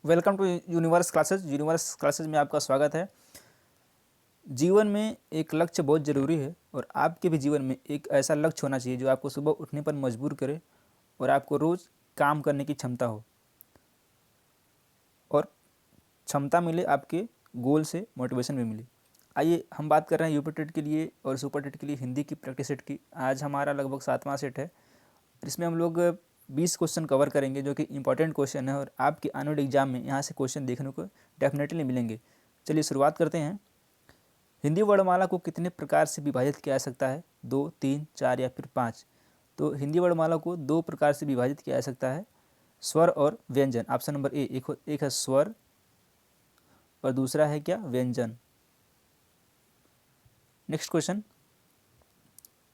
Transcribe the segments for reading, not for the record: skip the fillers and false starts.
Welcome to universe classes में आपका स्वागत है। जीवन में एक लक्ष्य बहुत ज़रूरी है और आपके भी जीवन में एक ऐसा लक्ष्य होना चाहिए जो आपको सुबह उठने पर मजबूर करे और आपको रोज़ काम करने की क्षमता हो और क्षमता मिले आपके गोल से मोटिवेशन भी मिले। आइए हम बात कर रहे हैं यूपी टेट के लिए और सुपर टेट के लिए हिंदी की प्रैक्टिस सेट की। आज हमारा लगभग 7वां सेट है। इसमें हम लोग 20 क्वेश्चन कवर करेंगे जो कि इंपॉर्टेंट क्वेश्चन है और आपके आने वाले एग्जाम में यहाँ से क्वेश्चन देखने को डेफिनेटली मिलेंगे। चलिए शुरुआत करते हैं। हिंदी वर्णमाला को कितने प्रकार से विभाजित किया जा सकता है? 2, 3, 4 या फिर 5। तो हिंदी वर्णमाला को 2 प्रकार से विभाजित किया जा सकता है, स्वर और व्यंजन। ऑप्शन नंबर ए, एक है स्वर और दूसरा है क्या? व्यंजन। नेक्स्ट क्वेश्चन,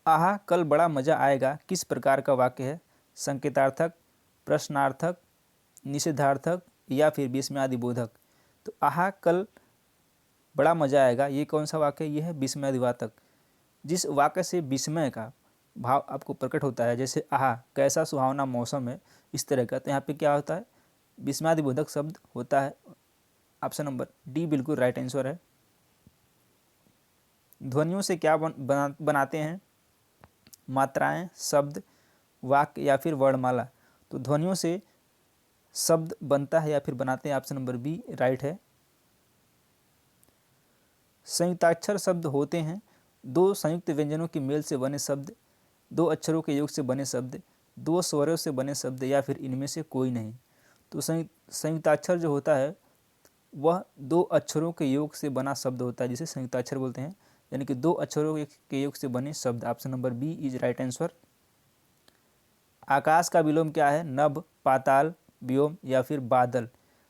आहा कल बड़ा मजा आएगा किस प्रकार का वाक्य है? संकेतार्थक, प्रश्नार्थक, निषेधार्थक या फिर विस्मयादिबोधक। तो आहा कल बड़ा मजा आएगा, ये कौन सा वाक्य है? ये है विस्मयादिवाचक। जिस वाक्य से विस्मय का भाव आपको प्रकट होता है, जैसे आहा कैसा सुहावना मौसम है, इस तरह का, तो यहाँ पे क्या होता है? विस्मयादिबोधक शब्द होता है। ऑप्शन नंबर डी बिल्कुल राइट आंसर है। ध्वनियों से क्या बनाते हैं? मात्राएं, शब्द, वाक्य या फिर वर्णमाला। तो ध्वनियों से शब्द बनता है या फिर बनाते हैं। ऑप्शन नंबर बी राइट है। संयुक्ताक्षर शब्द होते हैं 2 संयुक्त व्यंजनों के मेल से बने शब्द, 2 अक्षरों के योग से बने शब्द, 2 स्वरों से बने शब्द या फिर इनमें से कोई नहीं। तो संयुक्ताक्षर जो होता है वह 2 अक्षरों के योग से बना शब्द होता है, जिसे संयुक्ताक्षर बोलते हैं, यानी कि 2 अक्षरों के योग से बने शब्द। Option number B is right answer. आकाश का विलोम क्या है? नभ, पाताल, व्योम या फिर बादल।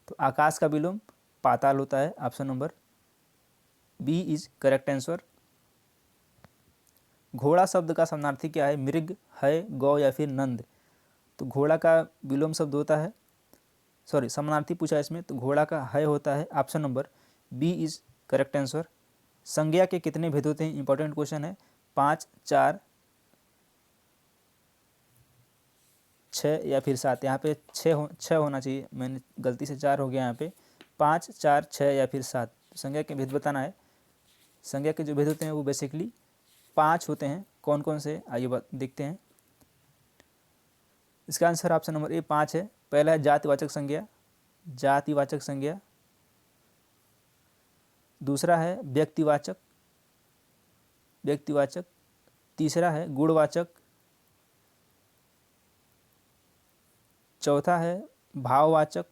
तो आकाश का विलोम पाताल होता है। Option number B is correct answer. घोड़ा शब्द का समानार्थी क्या है? मृग, है, गौ या फिर नंद। तो घोड़ा का विलोम शब्द होता है, समानार्थी पूछा इसमें, तो घोड़ा का है होता है। Option number B is correct answer. संज्ञा के कितने भेद होते हैं? इंपॉर्टेंट क्वेश्चन है। 5, 4, 6 या फिर 7। यहाँ पे 6 होना चाहिए, मैंने गलती से 4 हो गया यहाँ पे। 5, 4, 6 या फिर 7 संज्ञा के भेद बताना है। संज्ञा के जो भेद होते हैं वो बेसिकली 5 होते हैं। कौन कौन से, आइए देखते हैं। इसका आंसर ऑप्शन नंबर ए 5 है। पहला है जातिवाचक संज्ञा, जातिवाचक संज्ञा। दूसरा है व्यक्तिवाचक, व्यक्तिवाचक। तीसरा है गुणवाचक। चौथा है भाववाचक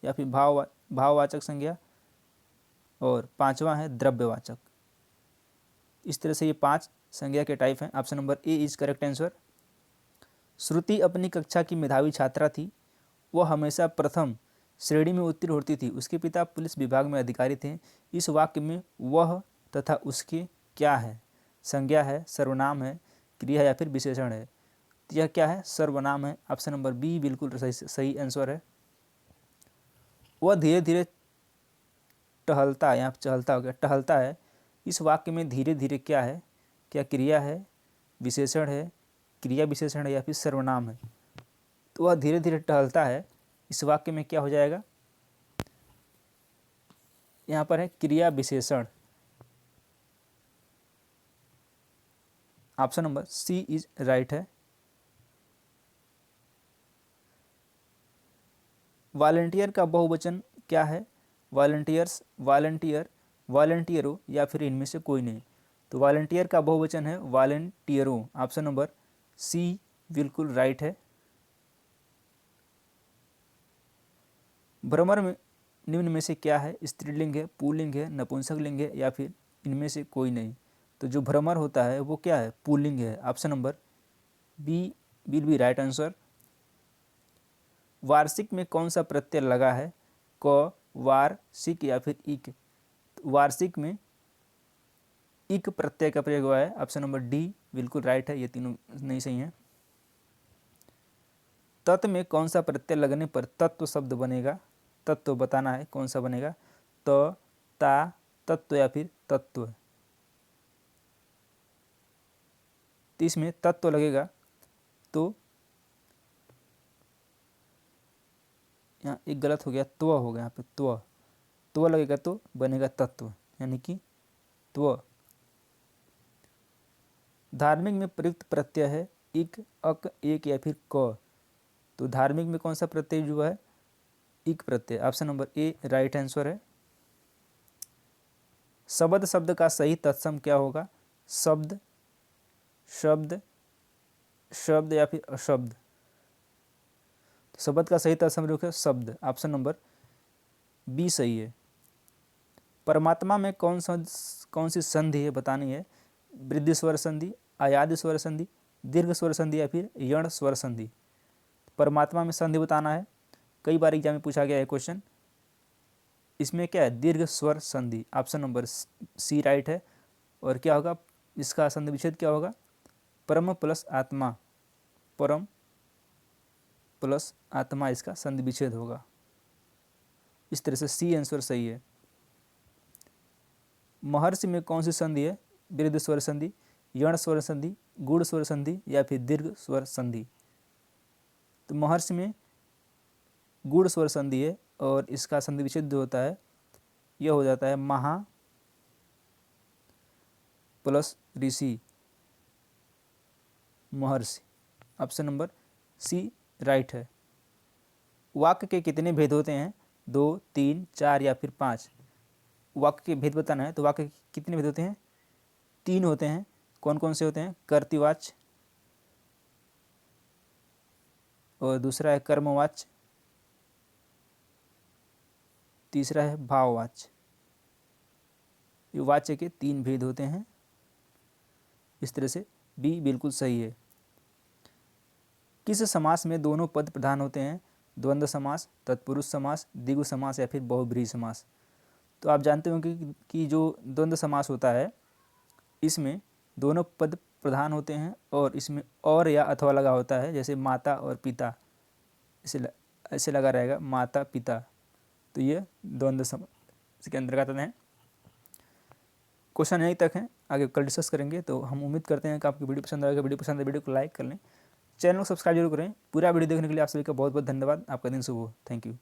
या फिर भाववाचक संज्ञा। और 5वां है द्रव्यवाचक। इस तरह से ये 5 संज्ञा के टाइप हैं। Option number A is correct answer. श्रुति अपनी कक्षा की मेधावी छात्रा थी। वह हमेशा प्रथम श्रेणी में उत्तीर्ण होती थी। उसके पिता पुलिस विभाग में अधिकारी थे। इस वाक्य में वह तथा उसके क्या है? संज्ञा है, सर्वनाम है, क्रिया या फिर विशेषण है। तो यह क्या है? सर्वनाम है। ऑप्शन नंबर बी बिल्कुल सही आंसर है। वह धीरे धीरे टहलता, यहाँ चहलता हो गया, टहलता है। इस वाक्य में धीरे धीरे क्या है? क्या क्रिया है, विशेषण है, क्रिया विशेषण है या फिर सर्वनाम है? तो वह धीरे धीरे टहलता है, इस वाक्य में क्या हो जाएगा? यहाँ पर है क्रिया विशेषण। Option number C is right है। वॉलंटियर का बहुवचन क्या है? वॉलंटियर्स, वॉलंटियर, वॉलंटियरों या फिर इनमें से कोई नहीं। तो वॉलंटियर का बहुवचन है वॉलंटियरों। ऑप्शन नंबर सी बिल्कुल राइट है। भ्रमर में निम्न में से क्या है? स्त्रीलिंग है, पुल्लिंग है, नपुंसक लिंग है या फिर इनमें से कोई नहीं। तो जो भ्रमर होता है वो क्या है? पुल्लिंग है। Option number B will be right answer. वार्षिक में कौन सा प्रत्यय लगा है? क, वार, सिक या फिर इक। वार्षिक में इक प्रत्यय का प्रयोग हुआ है। ऑप्शन नंबर डी बिल्कुल राइट है। ये तीनों नहीं सही हैं। तत् में कौन सा प्रत्यय लगने पर तत्व शब्द बनेगा? तत्व बताना है कौन सा बनेगा। त, ता, तत्व या फिर तत्व। तो इसमें तत्व लगेगा। तो यहाँ एक गलत हो गया, त्व हो गया यहाँ पे, त्व लगेगा तो बनेगा तत्व, यानी कि त्व। धार्मिक में प्रयुक्त प्रत्यय है इक, अक, एक या फिर क। तो धार्मिक में कौन सा प्रत्यय जो है, इक प्रत्यय। ऑप्शन नंबर ए राइट आंसर है। शब्द शब्द का सही तत्सम क्या होगा, शब्द, शब्द, शब्द या फिर अशब्द। शब्द का सही तत्सम रूप है शब्द। ऑप्शन नंबर बी सही है। परमात्मा में कौन सी संधि है बतानी है, वृद्धि स्वर संधि, आयादी स्वर संधि, दीर्घ स्वर संधि या फिर यण स्वर संधि। परमात्मा में संधि बताना है, कई बार एग्जाम में पूछा गया है क्वेश्चन। इसमें क्या है, दीर्घ स्वर संधि। ऑप्शन नंबर सी राइट है। और क्या होगा इसका संधि विच्छेद क्या होगा, परम प्लस आत्मा, परम प्लस आत्मा इसका संधि विच्छेद होगा। इस तरह से सी आंसर सही है। महर्षि में कौन सी संधि है, वृद्ध स्वर संधि, यण स्वर संधि, गुण स्वर संधि या फिर दीर्घ स्वर संधि। तो महर्षि में गुण स्वर संधि है और इसका संधि विच्छेद जो होता है यह हो जाता है महा प्लस ऋषि, महर्षि। ऑप्शन नंबर सी राइट है। वाक्य के कितने भेद होते हैं, 2, 3, 4 या फिर 5। वाक्य के भेद बताना है तो वाक्य के कितने भेद होते हैं, 3 होते हैं। कौन कौन से होते हैं, कर्तृवाच्य और दूसरा है कर्मवाच्य, तीसरा है भाववाच्य। ये वाच्य के 3 भेद होते हैं। इस तरह से बी बिल्कुल सही है। किस समास में दोनों पद प्रधान होते हैं, द्वंद्व समास, तत्पुरुष समास, द्विगु समास या फिर बहुब्रीहि समास। तो आप जानते होंगे कि जो द्वंद्व समास होता है इसमें दोनों पद प्रधान होते हैं और इसमें और या अथवा लगा होता है, जैसे माता और पिता, ऐसे लगा रहेगा माता पिता। तो ये द्वंद्व समास के अंतर्गत आते हैं। क्वेश्चन यहीं तक है, आगे कल डिस्कस करेंगे। तो हम उम्मीद करते हैं कि आपको वीडियो पसंद आएगा। वीडियो पसंद है वीडियो को लाइक कर लें, चैनल को सब्सक्राइब जरूर करें। पूरा वीडियो देखने के लिए आप सभी का बहुत बहुत धन्यवाद। आपका दिन शुभ हो। Thank you.